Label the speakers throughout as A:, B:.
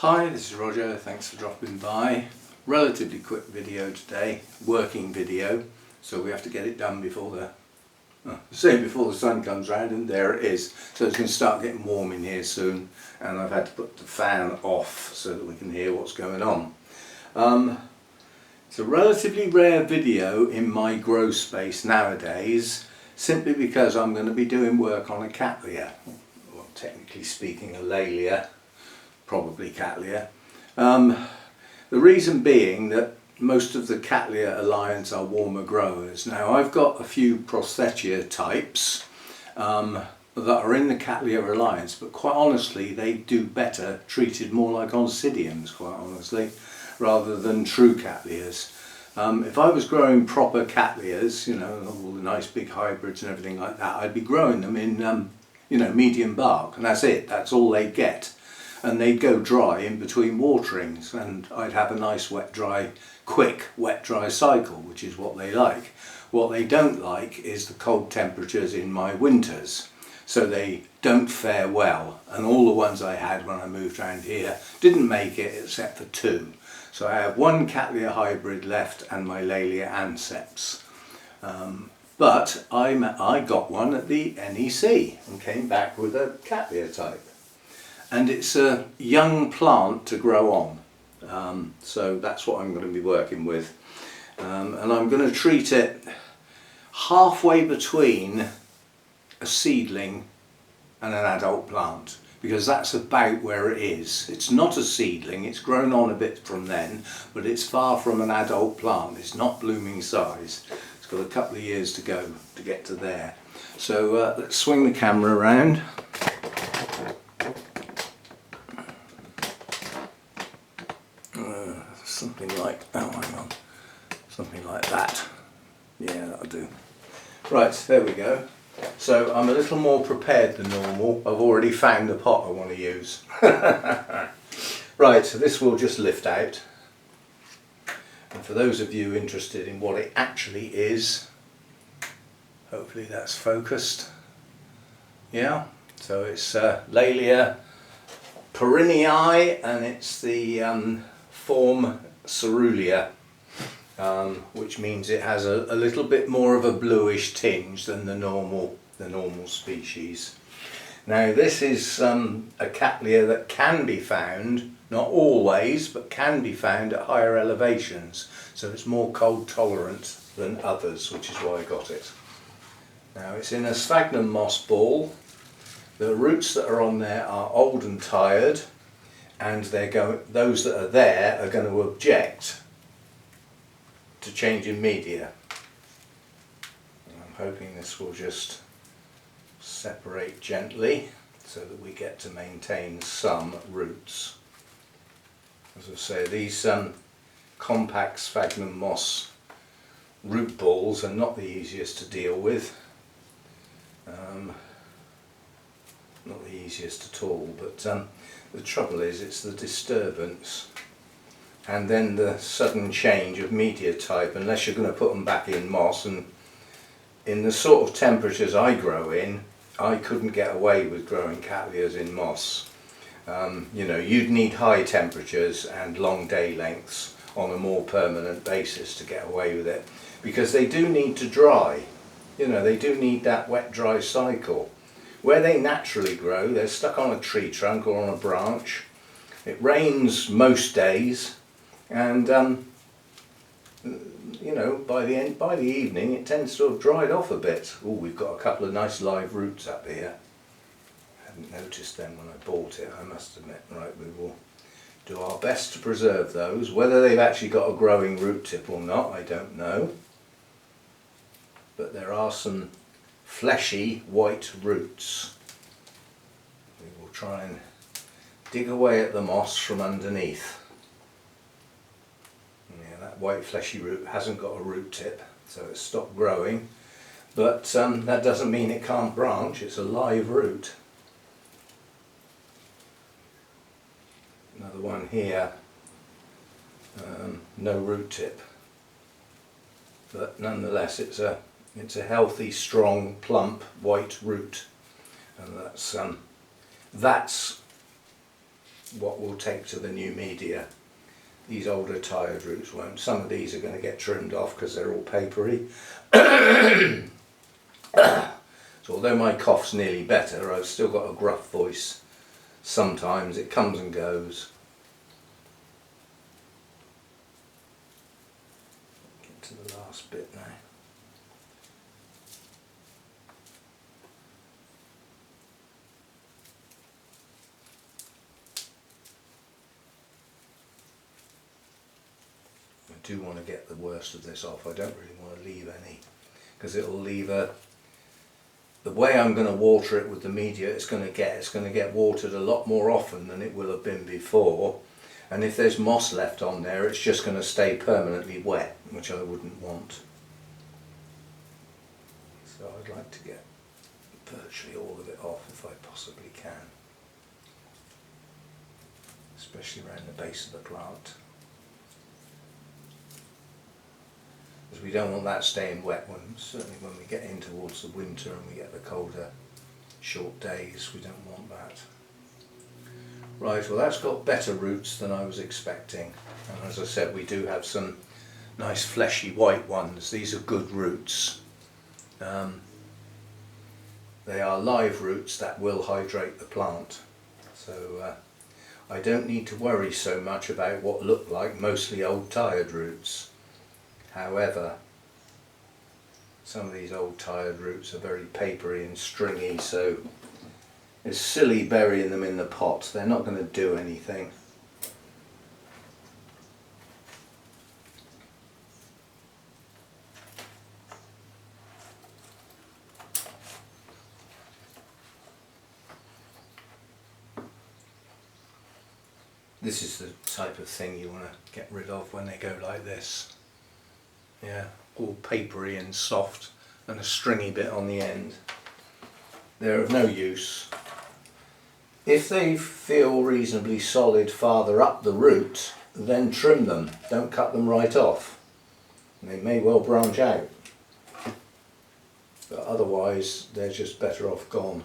A: Hi, this is Roger, thanks for dropping by. Relatively quick video today, working video, so we have to get it done before the sun comes round, and there it is. So it's going to start getting warm in here soon, and I've had to put the fan off so that we can hear what's going on. It's a relatively rare video in my grow space nowadays, simply because I'm going to be doing work on a Cattleya, well, technically speaking a Laelia, probably Cattleya. The reason being that most of the Cattleya Alliance are warmer growers. Now I've got a few Prosthetia types that are in the Cattleya Alliance, but quite honestly they do better treated more like Oncidiums, quite honestly, rather than true Cattleyas. If I was growing proper Cattleyas, you know, all the nice big hybrids and everything like that, I'd be growing them in you know, medium bark, and that's it, that's all they get. And they'd go dry in between waterings, and I'd have a nice wet dry, quick wet dry cycle, which is what they like. What they don't like is the cold temperatures in my winters, so they don't fare well, and all the ones I had when I moved around here didn't make it except for two. So I have one Cattleya hybrid left and my Laelia Anceps. But I got one at the NEC and came back with a Cattleya type. And it's a young plant to grow on, so that's what I'm going to be working with, and I'm going to treat it halfway between a seedling and an adult plant, because that's about where it is. It's not a seedling, it's grown on a bit from then, but it's far from an adult plant. It's not blooming size. It's got a couple of years to go to get to there. So let's swing the camera around. Something like, oh hang on, something like that. Yeah, that'll do. Right, there we go. So I'm a little more prepared than normal. I've already found the pot I want to use. Right, so this will just lift out. And for those of you interested in what it actually is, hopefully that's focused. Yeah, so it's Laelia Perinnei, and it's the form Cerulean, which means it has a little bit more of a bluish tinge than the normal species. Now this is a Cattleya that can be found, not always, but can be found at higher elevations, so it's more cold tolerant than others, which is why I got it. Now it's in a Sphagnum moss ball. The roots that are on there are old and tired, and those that are there are going to object to changing media. I'm hoping this will just separate gently so that we get to maintain some roots. As I say, these compact Sphagnum moss root balls are not the easiest to deal with. Not the easiest at all, but the trouble is it's the disturbance and then the sudden change of media type, unless you're going to put them back in moss. And in the sort of temperatures I grow in, I couldn't get away with growing Cattleyas in moss. You know, you'd need high temperatures and long day lengths on a more permanent basis to get away with it, because they do need to dry. You know, they do need that wet dry cycle. Where they naturally grow, they're stuck on a tree trunk or on a branch. It rains most days, and you know, by the evening it tends to have dried off a bit. Oh, we've got a couple of nice live roots up here. I hadn't noticed them when I bought it, I must admit. Right, we will do our best to preserve those. Whether they've actually got a growing root tip or not, I don't know. But there are some fleshy white roots. We will try and dig away at the moss from underneath. Yeah, that white fleshy root hasn't got a root tip, so it's stopped growing, but that doesn't mean it can't branch. It's a live root. Another one here, no root tip, but nonetheless it's a healthy, strong, plump, white root, and that's what we'll take to the new media. These older tired roots won't. Some of these are going to get trimmed off because they're all papery. So although my cough's nearly better, I've still got a gruff voice. Sometimes it comes and goes. Get to the last bit now. I do want to get the worst of this off. I don't really want to leave any, because it'll leave the way I'm going to water it with the media, it's going to get watered a lot more often than it will have been before, and if there's moss left on there, it's just going to stay permanently wet, which I wouldn't want. So I'd like to get virtually all of it off if I possibly can, especially around the base of the plant, because we don't want that staying wet certainly when we get in towards the winter and we get the colder short days. We don't want that. Right, well that's got better roots than I was expecting, and as I said, we do have some nice fleshy white ones. These are good roots. They are live roots that will hydrate the plant, so I don't need to worry so much about what look like mostly old tired roots. However, some of these old tired roots are very papery and stringy, so it's silly burying them in the pot. They're not going to do anything. This is the type of thing you want to get rid of when they go like this. Yeah, all papery and soft and a stringy bit on the end. They're of no use. If they feel reasonably solid farther up the root, then trim them. Don't cut them right off. They may well branch out. But otherwise, they're just better off gone.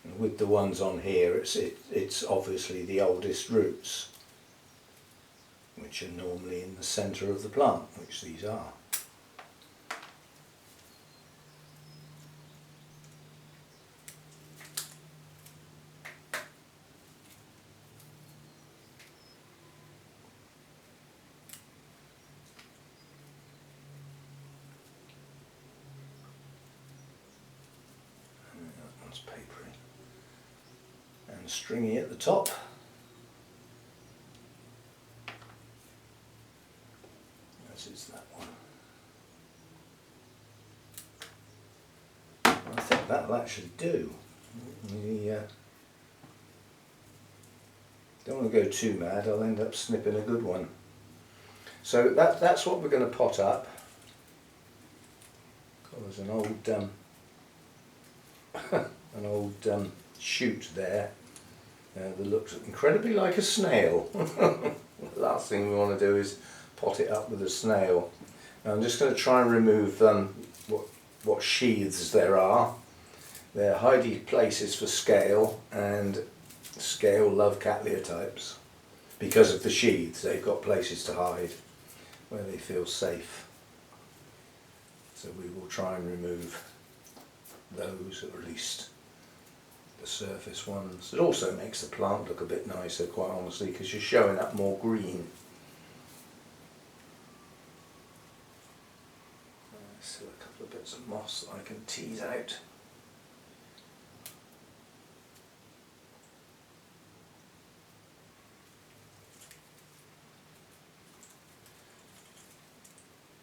A: And with the ones on here, it's obviously the oldest roots, which are normally in the centre of the plant, which these are. And that one's papery and stringy at the top. Is that one. I think that'll actually do. We don't want to go too mad, I'll end up snipping a good one. So that's what we're going to pot up. Oh, there's an old shoot there that looks incredibly like a snail. The last thing we want to do is pot it up with a snail. Now I'm just going to try and remove what sheaths there are. They're hidey places for scale, and scale love Cattleya types. Because of the sheaths, they've got places to hide where they feel safe. So we will try and remove those, or at least the surface ones. It also makes the plant look a bit nicer, quite honestly, because you're showing up more green. Still a couple of bits of moss that I can tease out.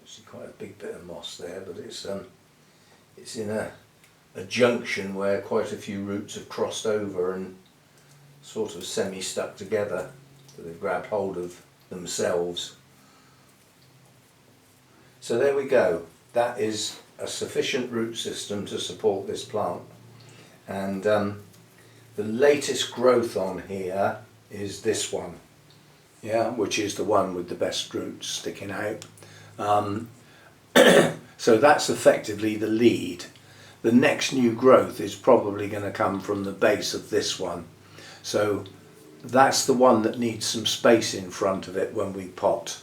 A: Actually quite a big bit of moss there, but it's in a junction where quite a few roots have crossed over and sort of semi-stuck together, so they've grabbed hold of themselves. So there we go. That is a sufficient root system to support this plant, and the latest growth on here is this one, yeah, which is the one with the best roots sticking out. So that's effectively the lead. the next new growth is probably going to come from the base of this one. So that's the one that needs some space in front of it when we pot.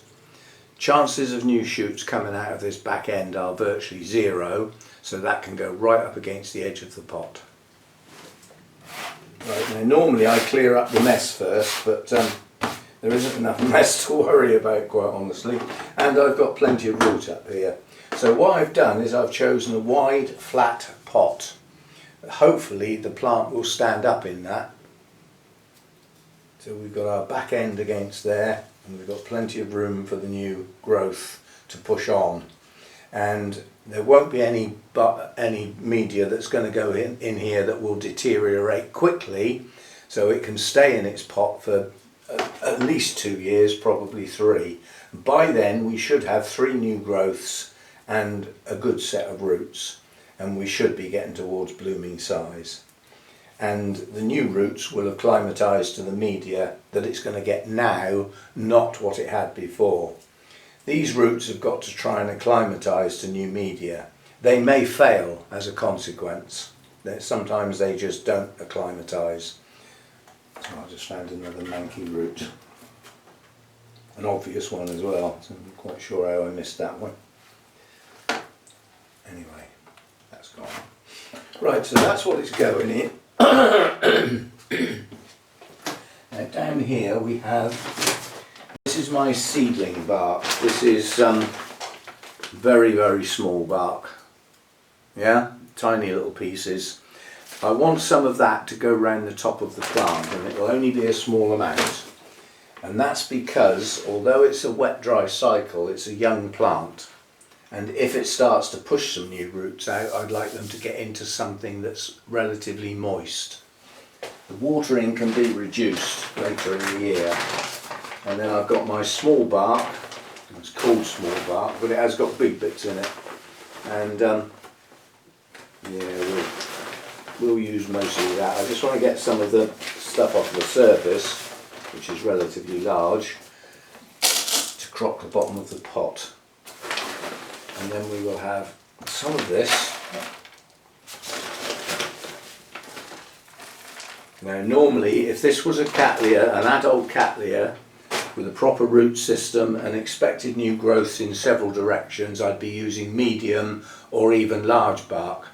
A: Chances of new shoots coming out of this back end are virtually zero, so that can go right up against the edge of the pot. Right, now normally I clear up the mess first, but there isn't enough mess to worry about, quite honestly, and I've got plenty of root up here. So what I've done is I've chosen a wide flat pot. Hopefully the plant will stand up in that. So we've got our back end against there, and we've got plenty of room for the new growth to push on. And there won't be any media that's going to go in here that will deteriorate quickly, so it can stay in its pot for at least 2 years, probably 3. By then we should have 3 new growths and a good set of roots, and we should be getting towards blooming size. And the new roots will have climatised to the media that it's going to get now, not what it had before. These roots have got to try and acclimatise to new media. They may fail as a consequence. Sometimes they just don't acclimatise. So I just found another manky root. An obvious one as well, so I'm not quite sure how I missed that one. Anyway, that's gone. Right, so that's what it's going in. Now down here we have, this is my seedling bark. This is very, very small bark. Yeah, tiny little pieces. I want some of that to go around the top of the plant, and it will only be a small amount. And that's because, although it's a wet-dry cycle, it's a young plant. And if it starts to push some new roots out, I'd like them to get into something that's relatively moist. The watering can be reduced later in the year. And then I've got my small bark. It's called small bark, but it has got big bits in it. And yeah, we'll use most of that. I just want to get some of the stuff off the surface, which is relatively large, to crop the bottom of the pot. And then we will have some of this. Now normally, if this was a Cattleya, an adult Cattleya with a proper root system and expected new growths in several directions, I'd be using medium or even large bark.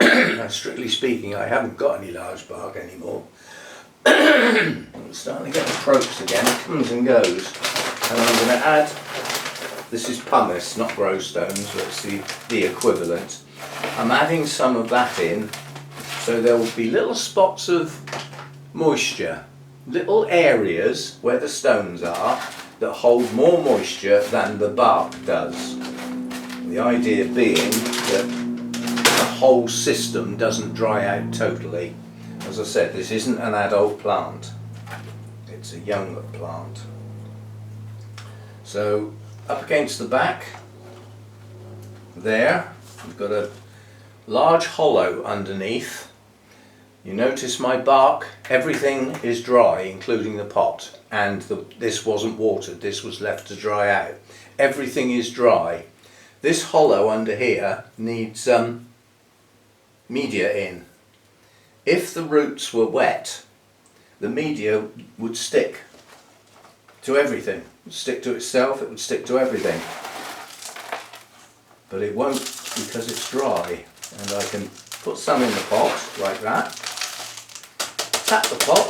A: Now, strictly speaking, I haven't got any large bark anymore. I'm starting to get the croaks again, it comes and goes. And I'm going to add, this is pumice, not growstones, but it's the equivalent. I'm adding some of that in, so there will be little spots of moisture, little areas where the stones are that hold more moisture than the bark does. The idea being that the whole system doesn't dry out totally. As I said, this isn't an adult plant, it's a young plant. So up against the back there, we've got a large hollow underneath. You notice my bark, everything is dry, including the pot, and this wasn't watered, this was left to dry out. Everything is dry. This hollow under here needs media in. If the roots were wet, the media would stick to everything. It would stick to itself, it would stick to everything. But it won't, because it's dry. And I can put some in the pot, like that. Tap the pot,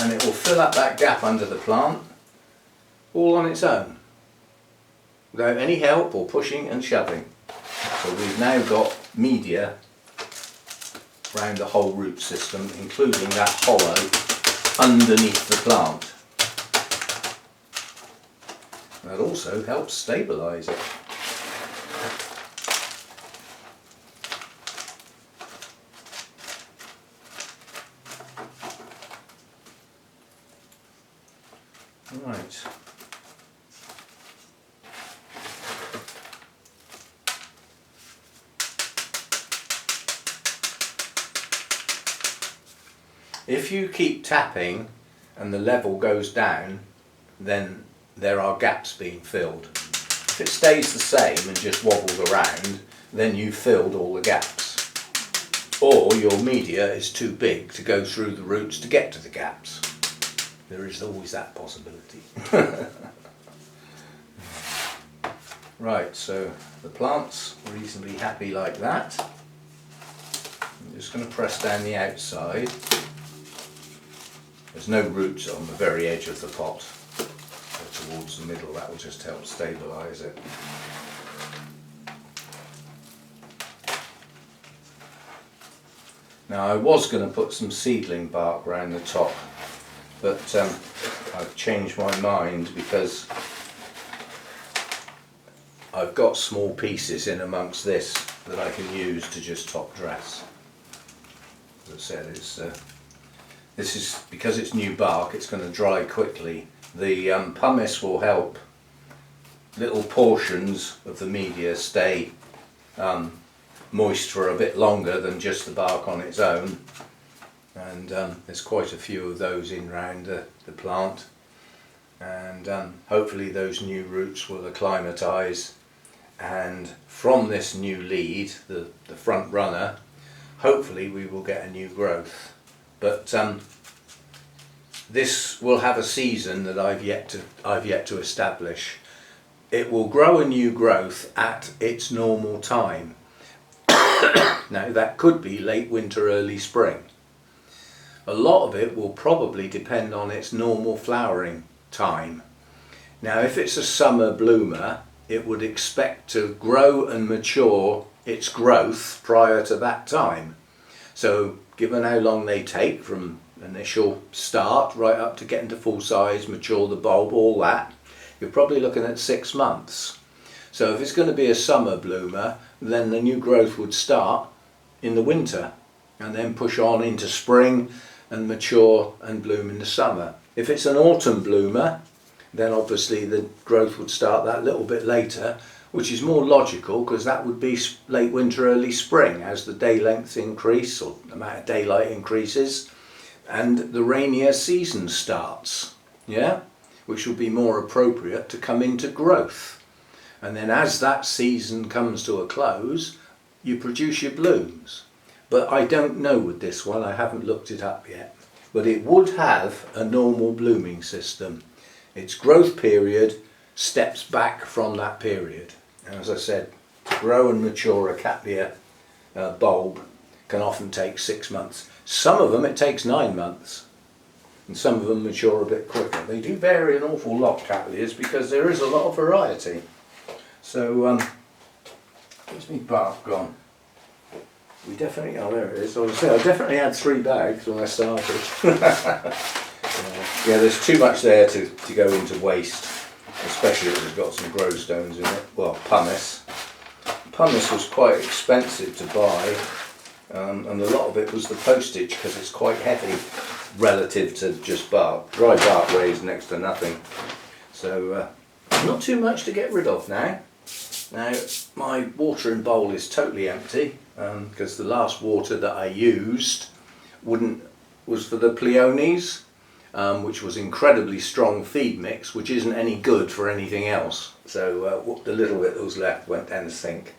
A: and it will fill up that gap under the plant, all on its own, without any help or pushing and shoving. So we've now got media around the whole root system, including that hollow underneath the plant. That also helps stabilise it. Right. If you keep tapping and the level goes down, then there are gaps being filled. If it stays the same and just wobbles around, then you've filled all the gaps. Or your media is too big to go through the roots to get to the gaps. There is always that possibility. Right, so the plant's reasonably happy like that. I'm just going to press down the outside. There's no roots on the very edge of the pot. Go towards the middle, that will just help stabilise it. Now I was going to put some seedling bark around the top, but I've changed my mind because I've got small pieces in amongst this that I can use to just top dress. As I said, this is because it's new bark, it's going to dry quickly. The pumice will help little portions of the media stay moist for a bit longer than just the bark on its own, and there's quite a few of those in round the plant, and hopefully those new roots will acclimatise, and from this new lead, the front runner, hopefully we will get a new growth. But this will have a season that I've yet to establish. It will grow a new growth at its normal time. Now that could be late winter, early spring. A lot of it will probably depend on its normal flowering time. Now if it's a summer bloomer, it would expect to grow and mature its growth prior to that time. So given how long they take from initial start right up to getting to full size, mature the bulb, all that, you're probably looking at 6 months. So if it's going to be a summer bloomer, then the new growth would start in the winter and then push on into spring and mature and bloom in the summer. If it's an autumn bloomer, then obviously the growth would start that little bit later, which is more logical because that would be late winter, early spring as the day lengths increase or the amount of daylight increases and the rainier season starts, yeah, which will be more appropriate to come into growth. And then as that season comes to a close, you produce your blooms. But I don't know with this one, I haven't looked it up yet, but it would have a normal blooming system. Its growth period steps back from that period. And as I said, to grow and mature a Cattleya bulb can often take 6 months. Some of them it takes 9 months, and some of them mature a bit quicker. They do vary an awful lot, Cattleyas, because there is a lot of variety. So, where's my bark gone? We definitely, oh there it is. I definitely had 3 bags when I started. Yeah, there's too much there to go into waste, especially if it's got some grow stones in it. Well, pumice. Pumice was quite expensive to buy, and a lot of it was the postage because it's quite heavy relative to just bark. Dry bark weighs next to nothing. So, not too much to get rid of now. Now my watering bowl is totally empty because the last water that I used was for the peonies, which was incredibly strong feed mix, which isn't any good for anything else. So the little bit that was left went down the sink.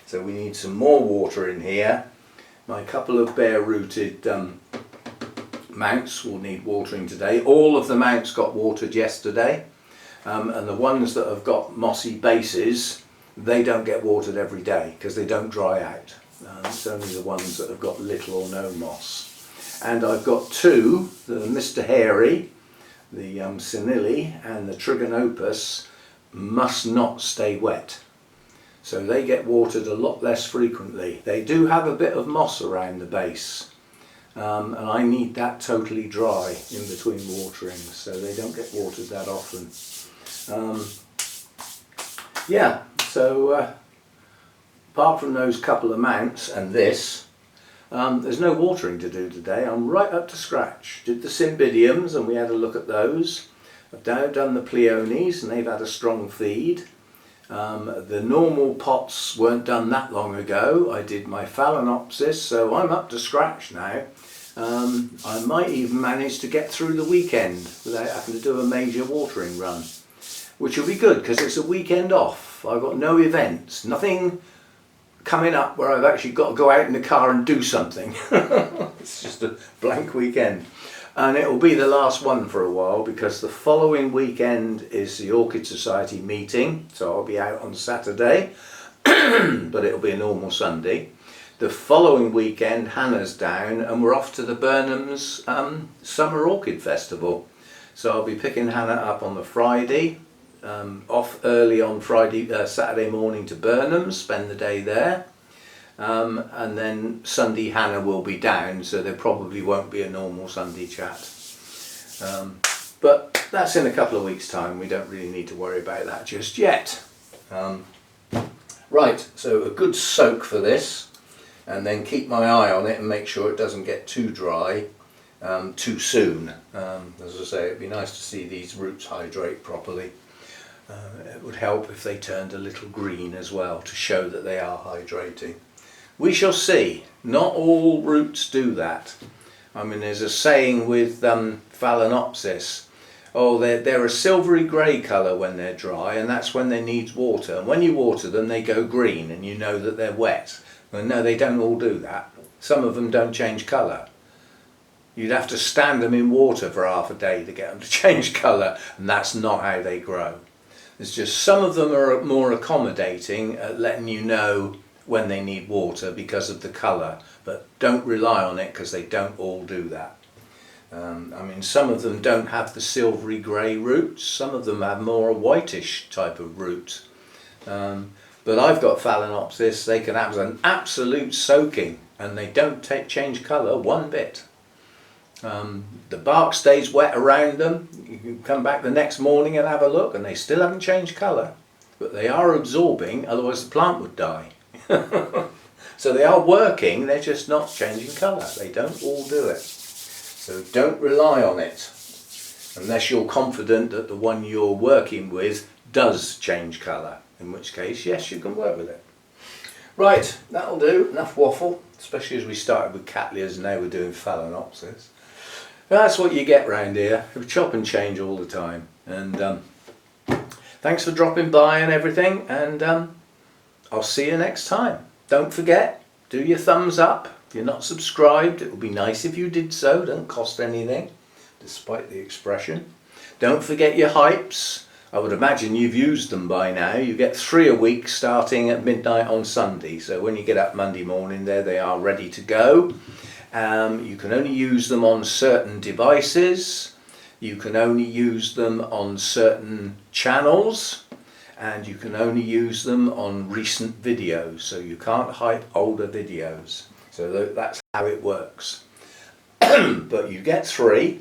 A: So we need some more water in here. My couple of bare rooted mounts will need watering today. All of the mounts got watered yesterday, and the ones that have got mossy bases, they don't get watered every day because they don't dry out. It's only the ones that have got little or no moss. And I've got 2, the Mr. Hairy, the Senilli and the Trigonopus, must not stay wet. So they get watered a lot less frequently. They do have a bit of moss around the base, and I need that totally dry in between waterings, so they don't get watered that often. Yeah, so apart from those couple of mounts and this, there's no watering to do today. I'm right up to scratch. Did the Cymbidiums and we had a look at those. I've now done the Peonies and they've had a strong feed. The normal pots weren't done that long ago. I did my Phalaenopsis, so I'm up to scratch now. I might even manage to get through the weekend without having to do a major watering run, which will be good because it's a weekend off. I've got no events, nothing coming up where I've actually got to go out in the car and do something. It's just a blank weekend. And it will be the last one for a while because the following weekend is the Orchid Society meeting. So I'll be out on Saturday, but it'll be a normal Sunday. The following weekend, Hannah's down and we're off to the Burnham's Summer Orchid Festival. So I'll be picking Hannah up on the Friday, off early on Saturday morning to Burnham's, spend the day there. And then Sunday Hannah will be down, so there probably won't be a normal Sunday chat. But that's in a couple of weeks' time, we don't really need to worry about that just yet. Right, so a good soak for this, and then keep my eye on it and make sure it doesn't get too dry too soon. As I say, it'd be nice to see these roots hydrate properly. It would help if they turned a little green as well to show that they are hydrating. We shall see. Not all roots do that. I mean, there's a saying with Phalaenopsis, oh, they're a silvery grey colour when they're dry, and that's when they need water. And when you water them, they go green, and you know that they're wet. Well, no, they don't all do that. Some of them don't change colour. You'd have to stand them in water for half a day to get them to change colour, and that's not how they grow. It's just some of them are more accommodating at letting you know when they need water because of the colour, but don't rely on it because they don't all do that. I mean, some of them don't have the silvery grey roots, some of them have more whitish type of root. But I've got Phalaenopsis, they can have an absolute soaking and they don't change colour one bit. The bark stays wet around them. You can come back the next morning and have a look and they still haven't changed colour, but they are absorbing, otherwise the plant would die. So they are working, they're just not changing colour. They don't all do it. So don't rely on it unless you're confident that the one you're working with does change colour, in which case yes, you can work with it. Right, that'll do. Enough waffle, especially as we started with Cattleyas and now we're doing Phalaenopsis. That's what you get round here. We chop and change all the time. And thanks for dropping by and everything, and I'll see you next time. Don't forget, do your thumbs up. If you're not subscribed, it would be nice if you did so. It doesn't cost anything, despite the expression. Don't forget your hypes. I would imagine you've used them by now. You get 3 a week starting at midnight on Sunday. So when you get up Monday morning, there they are ready to go. You can only use them on certain devices. You can only use them on certain channels. And you can only use them on recent videos. So you can't hype older videos. So that's how it works. But you get 3.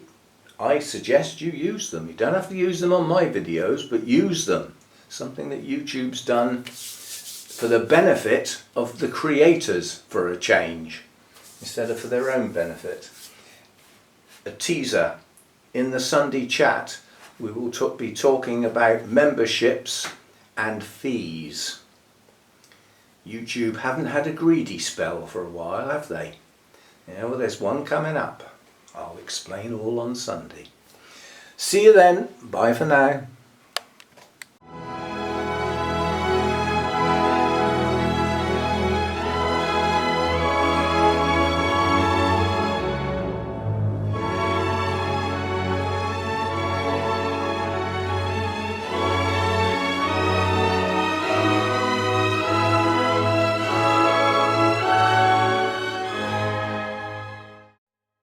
A: I suggest you use them. You don't have to use them on my videos, but use them. Something that YouTube's done for the benefit of the creators for a change, instead of for their own benefit. A teaser, in the Sunday chat, we will be talking about memberships and fees. YouTube haven't had a greedy spell for a while, have they? Yeah, well, there's one coming up. I'll explain all on Sunday. See you then. Bye for now.